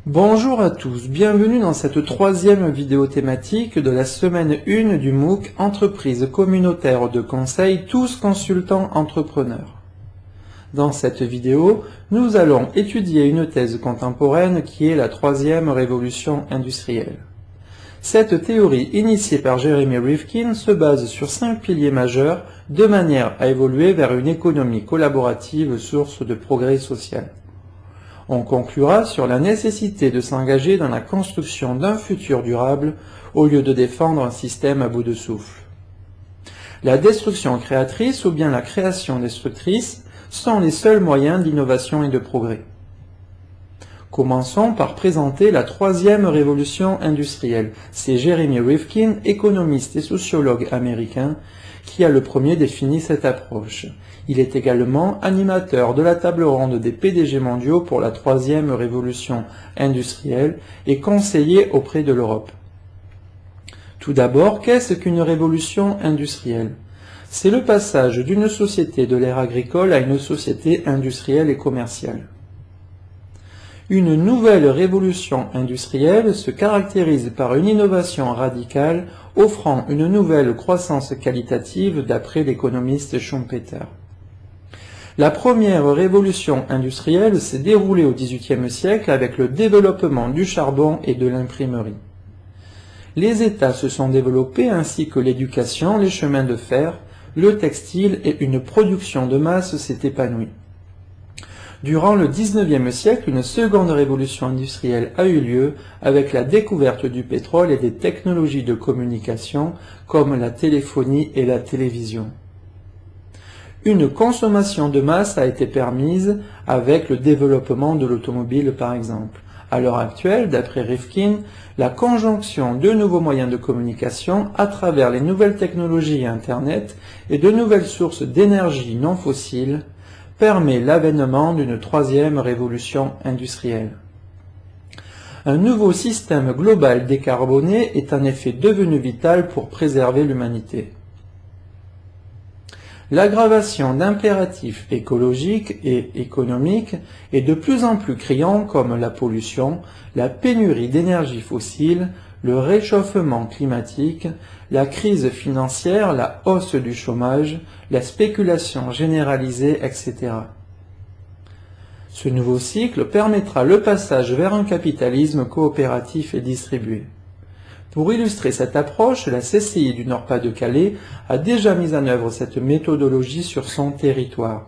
Bonjour à tous, bienvenue dans cette troisième vidéo thématique de la semaine 1 du MOOC Entreprise communautaire de conseil, tous consultants entrepreneurs. Dans cette vidéo, nous allons étudier une thèse contemporaine qui est la troisième révolution industrielle. Cette théorie initiée par Jeremy Rifkin se base sur 5 piliers majeurs de manière à évoluer vers une économie collaborative source de progrès social. On conclura sur la nécessité de s'engager dans la construction d'un futur durable au lieu de défendre un système à bout de souffle. La destruction créatrice ou bien la création destructrice sont les seuls moyens d'innovation et de progrès. Commençons par présenter la troisième révolution industrielle. C'est Jeremy Rifkin, économiste et sociologue américain, qui a le premier défini cette approche. Il est également animateur de la table ronde des PDG mondiaux pour la troisième révolution industrielle et conseiller auprès de l'Europe. Tout d'abord, qu'est-ce qu'une révolution industrielle? C'est le passage d'une société de l'ère agricole à une société industrielle et commerciale. Une nouvelle révolution industrielle se caractérise par une innovation radicale offrant une nouvelle croissance qualitative d'après l'économiste Schumpeter. La première révolution industrielle s'est déroulée au XVIIIe siècle avec le développement du charbon et de l'imprimerie. Les États se sont développés ainsi que l'éducation, les chemins de fer, le textile et une production de masse s'est épanouie. Durant le XIXe siècle, une seconde révolution industrielle a eu lieu avec la découverte du pétrole et des technologies de communication comme la téléphonie et la télévision. Une consommation de masse a été permise avec le développement de l'automobile par exemple. À l'heure actuelle, d'après Rifkin, la conjonction de nouveaux moyens de communication à travers les nouvelles technologies et Internet et de nouvelles sources d'énergie non fossiles permet l'avènement d'une troisième révolution industrielle. Un nouveau système global décarboné est en effet devenu vital pour préserver l'humanité. L'aggravation d'impératifs écologiques et économiques est de plus en plus criant comme la pollution, la pénurie d'énergie fossile, le réchauffement climatique, la crise financière, la hausse du chômage, la spéculation généralisée, etc. Ce nouveau cycle permettra le passage vers un capitalisme coopératif et distribué. Pour illustrer cette approche, la CCI du Nord-Pas-de-Calais a déjà mis en œuvre cette méthodologie sur son territoire.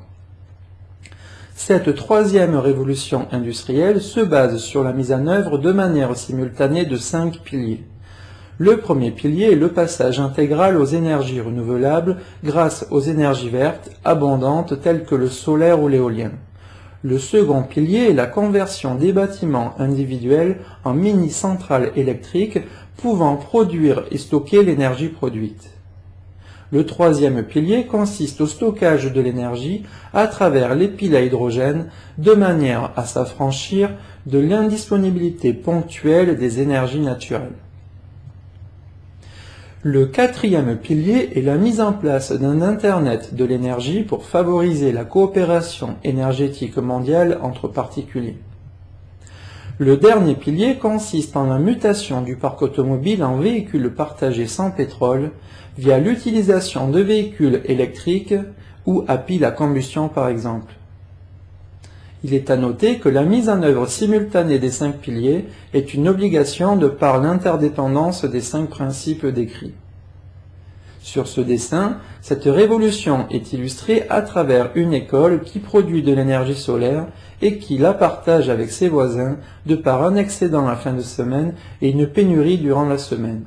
Cette troisième révolution industrielle se base sur la mise en œuvre de manière simultanée de 5 piliers. Le premier pilier est le passage intégral aux énergies renouvelables grâce aux énergies vertes abondantes telles que le solaire ou l'éolien. Le second pilier est la conversion des bâtiments individuels en mini-centrales électriques pouvant produire et stocker l'énergie produite. Le troisième pilier consiste au stockage de l'énergie à travers les piles à hydrogène de manière à s'affranchir de l'indisponibilité ponctuelle des énergies naturelles. Le quatrième pilier est la mise en place d'un Internet de l'énergie pour favoriser la coopération énergétique mondiale entre particuliers. Le dernier pilier consiste en la mutation du parc automobile en véhicules partagés sans pétrole via l'utilisation de véhicules électriques ou à pile à combustion par exemple. Il est à noter que la mise en œuvre simultanée des 5 piliers est une obligation de par l'interdépendance des 5 principes décrits. Sur ce dessin, cette révolution est illustrée à travers une école qui produit de l'énergie solaire et qui la partage avec ses voisins de par un excédent la fin de semaine et une pénurie durant la semaine.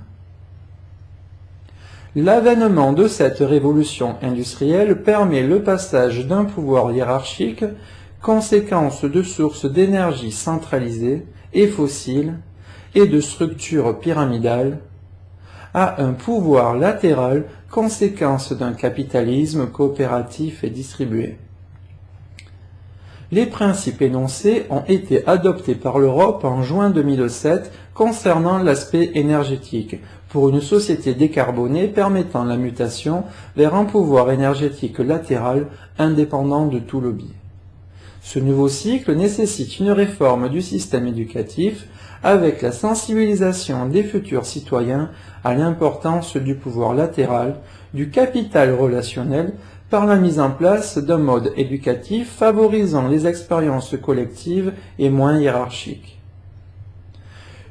L'avènement de cette révolution industrielle permet le passage d'un pouvoir hiérarchique, conséquence de sources d'énergie centralisées et fossiles et de structures pyramidales, à un pouvoir latéral, conséquence d'un capitalisme coopératif et distribué. Les principes énoncés ont été adoptés par l'Europe en juin 2007 concernant l'aspect énergétique, pour une société décarbonée permettant la mutation vers un pouvoir énergétique latéral indépendant de tout lobby. Ce nouveau cycle nécessite une réforme du système éducatif avec la sensibilisation des futurs citoyens à l'importance du pouvoir latéral, du capital relationnel, par la mise en place d'un mode éducatif favorisant les expériences collectives et moins hiérarchiques.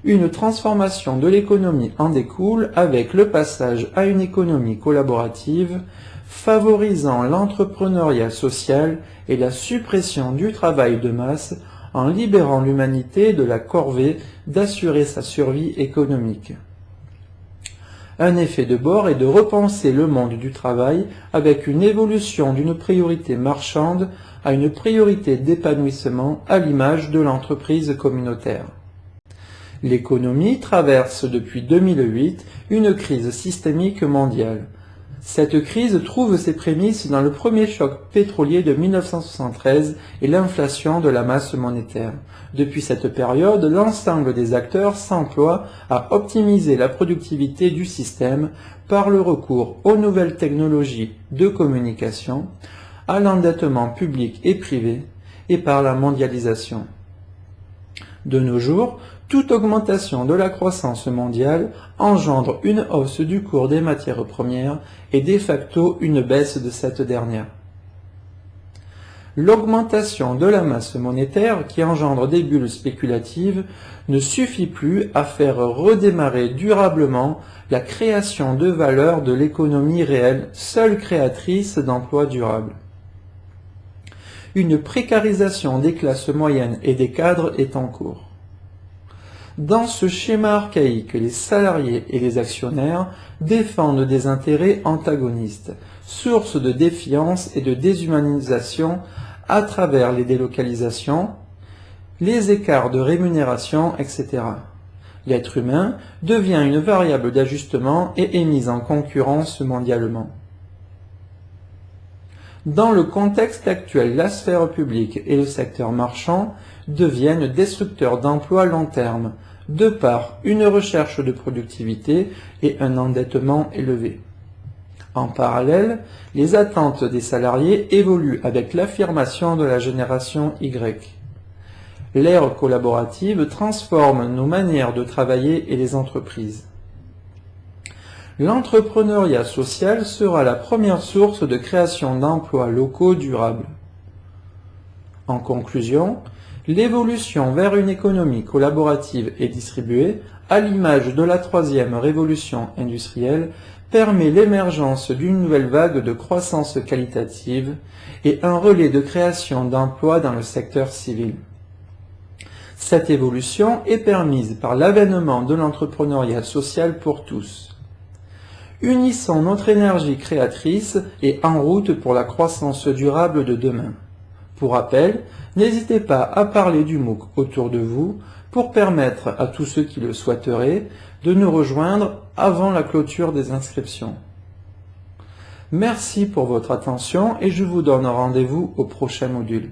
Une transformation de l'économie en découle avec le passage à une économie collaborative, favorisant l'entrepreneuriat social et la suppression du travail de masse en libérant l'humanité de la corvée d'assurer sa survie économique. Un effet de bord est de repenser le monde du travail avec une évolution d'une priorité marchande à une priorité d'épanouissement à l'image de l'entreprise communautaire. L'économie traverse depuis 2008 une crise systémique mondiale. Cette crise trouve ses prémices dans le premier choc pétrolier de 1973 et l'inflation de la masse monétaire. Depuis cette période, l'ensemble des acteurs s'emploient à optimiser la productivité du système par le recours aux nouvelles technologies de communication, à l'endettement public et privé et par la mondialisation. De nos jours, toute augmentation de la croissance mondiale engendre une hausse du cours des matières premières et de facto une baisse de cette dernière. L'augmentation de la masse monétaire qui engendre des bulles spéculatives ne suffit plus à faire redémarrer durablement la création de valeur de l'économie réelle, seule créatrice d'emplois durables. Une précarisation des classes moyennes et des cadres est en cours. Dans ce schéma archaïque, les salariés et les actionnaires défendent des intérêts antagonistes, source de défiance et de déshumanisation à travers les délocalisations, les écarts de rémunération, etc. L'être humain devient une variable d'ajustement et est mis en concurrence mondialement. Dans le contexte actuel, la sphère publique et le secteur marchand deviennent destructeurs d'emplois long terme, de par une recherche de productivité et un endettement élevé. En parallèle, les attentes des salariés évoluent avec l'affirmation de la génération Y. L'ère collaborative transforme nos manières de travailler et les entreprises. L'entrepreneuriat social sera la première source de création d'emplois locaux durables. En conclusion, l'évolution vers une économie collaborative et distribuée, à l'image de la troisième révolution industrielle, permet l'émergence d'une nouvelle vague de croissance qualitative et un relais de création d'emplois dans le secteur civil. Cette évolution est permise par l'avènement de l'entrepreneuriat social pour tous. Unissons notre énergie créatrice et en route pour la croissance durable de demain. Pour rappel, n'hésitez pas à parler du MOOC autour de vous pour permettre à tous ceux qui le souhaiteraient de nous rejoindre avant la clôture des inscriptions. Merci pour votre attention et je vous donne rendez-vous au prochain module.